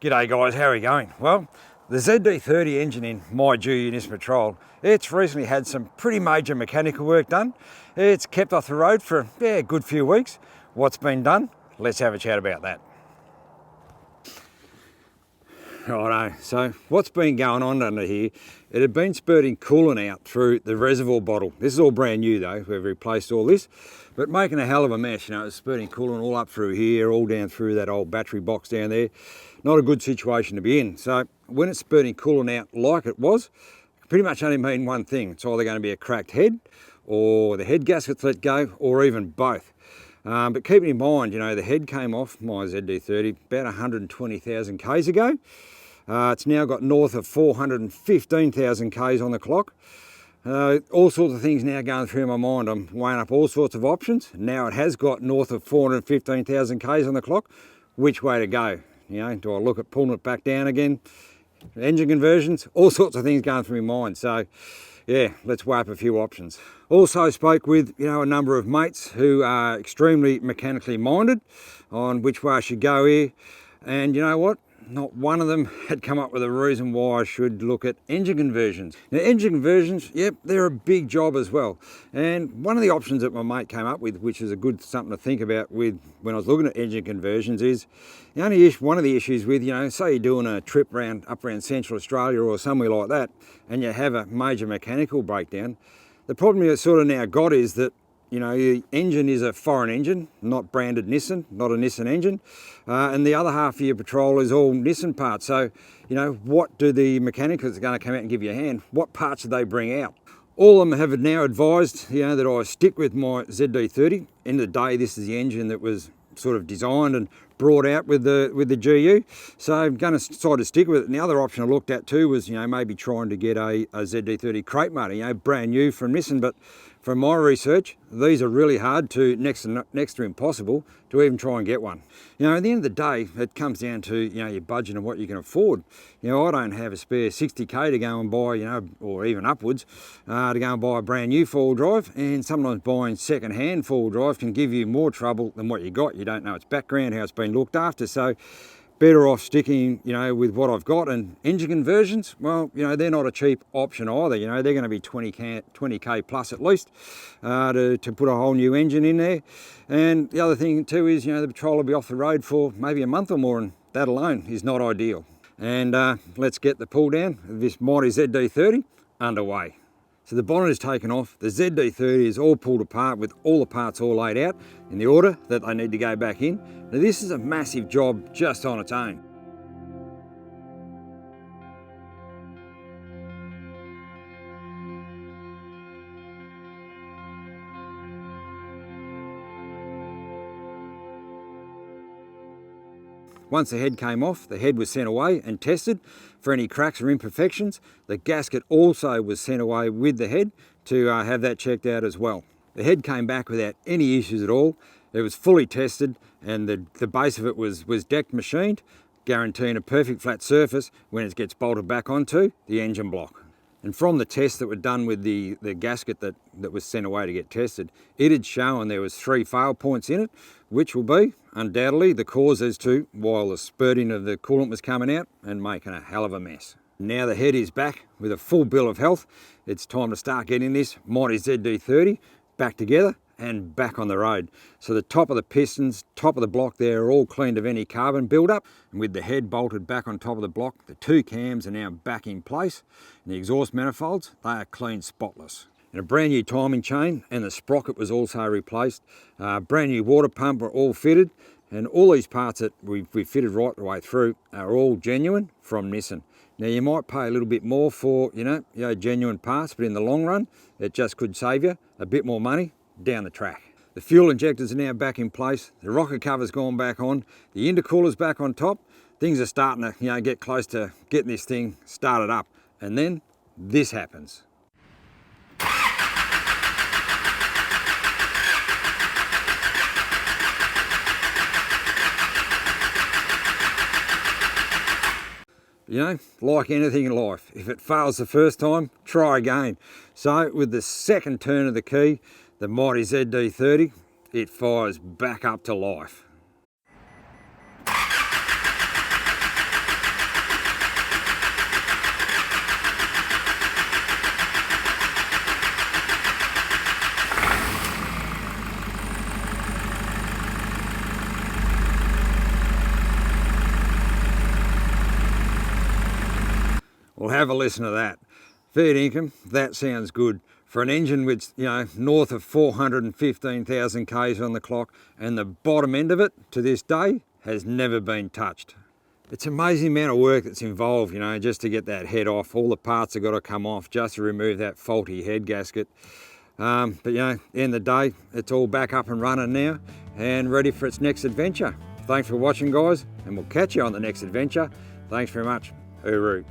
G'day guys, how are we going? Well, the ZD30 engine in my Nissan Patrol, it's recently had some pretty major mechanical work done. It's kept off the road for a good few weeks. What's been done? Let's have a chat about that. Righto, so what's been going on under here, it had been spurting coolant out through the reservoir bottle. This is all brand new though, we've replaced all this, but making a hell of a mess, it's spurting coolant all up through here, all down through that old battery box down there. Not a good situation to be in. So when it's spurting coolant out like it was, it pretty much only mean one thing. It's either going to be a cracked head, or the head gasket's let go, or even both. But keeping in mind, the head came off my ZD30 about 120,000 Ks ago. It's now got north of 415,000 Ks on the clock. All sorts of things now going through my mind. I'm weighing up all sorts of options. Now it has got north of 415,000 Ks on the clock. Which way to go? Do I look at pulling it back down again? Engine conversions, all sorts of things going through my mind. So yeah, let's weigh up a few options. Also spoke with a number of mates who are extremely mechanically minded on which way I should go here. And you know what? Not one of them had come up with a reason why I should look at engine conversions. Now engine conversions, yep, they're a big job as well. And one of the options that my mate came up with, which is a good something to think about with when I was looking at engine conversions, is one of the issues with, say you're doing a trip up around Central Australia or somewhere like that, and you have a major mechanical breakdown. The problem you sort of now got is that the engine is a foreign engine, not branded Nissan, not a Nissan engine. And the other half of your Patrol is all Nissan parts. So, what do the mechanics that are going to come out and give you a hand, what parts do they bring out? All of them have now advised, that I stick with my ZD30. End of the day, this is the engine that was sort of designed and brought out with the GU. So I'm going to decide to stick with it. And the other option I looked at too was, maybe trying to get a ZD30 crate motor, brand new from Nissan. But from my research, these are really hard to, next to impossible, to even try and get one. At the end of the day, it comes down to, your budget and what you can afford. I don't have a spare 60k to go and buy, or even upwards, to go and buy a brand new four-wheel drive. And sometimes buying second-hand four-wheel drive can give you more trouble than what you got. You don't know its background, how it's been looked after. So better off sticking, with what I've got. And engine conversions, well, they're not a cheap option either. They're going to be 20k plus at least to put a whole new engine in there. And the other thing too is, the Patrol will be off the road for maybe a month or more, and that alone is not ideal. And let's get the pull down of this mighty ZD30 underway. So the bonnet is taken off, the ZD30 is all pulled apart with all the parts all laid out in the order that they need to go back in. Now this is a massive job just on its own. Once the head came off, the head was sent away and tested for any cracks or imperfections. The gasket also was sent away with the head to have that checked out as well. The head came back without any issues at all. It was fully tested, and the base of it was decked machined, guaranteeing a perfect flat surface when it gets bolted back onto the engine block. And from the tests that were done with the gasket that was sent away to get tested, it had shown there was 3 fail points in it, which will be undoubtedly the cause as to why the spurting of the coolant was coming out and making a hell of a mess. Now the head is back with a full bill of health. It's time to start getting this mighty ZD30 back together and back on the road. So the top of the pistons, top of the block there are all cleaned of any carbon buildup, and with the head bolted back on top of the block, the 2 cams are now back in place, and the exhaust manifolds, they are clean, spotless. And a brand new timing chain, and the sprocket was also replaced. Brand new water pump are all fitted, and all these parts that we fitted right the way through are all genuine from Nissan. Now you might pay a little bit more for genuine parts, but in the long run, it just could save you a bit more money down the track. The fuel injectors are now back in place, the rocker cover's gone back on, the intercooler's back on top. Things are starting to get close to getting this thing started up, and then this happens. Like anything in life, if it fails the first time, try again. So with the second turn of the key, the mighty ZD30, it fires back up to life. Well, have a listen to that. Fair income, that sounds good. For an engine with, you know, north of 415,000 Ks on the clock, and the bottom end of it, to this day, has never been touched. It's an amazing amount of work that's involved, you know, just to get that head off. All the parts have got to come off just to remove that faulty head gasket. But you know, at the end of the day, it's all back up and running now and ready for its next adventure. Thanks for watching, guys, and we'll catch you on the next adventure. Thanks very much. Hooroo.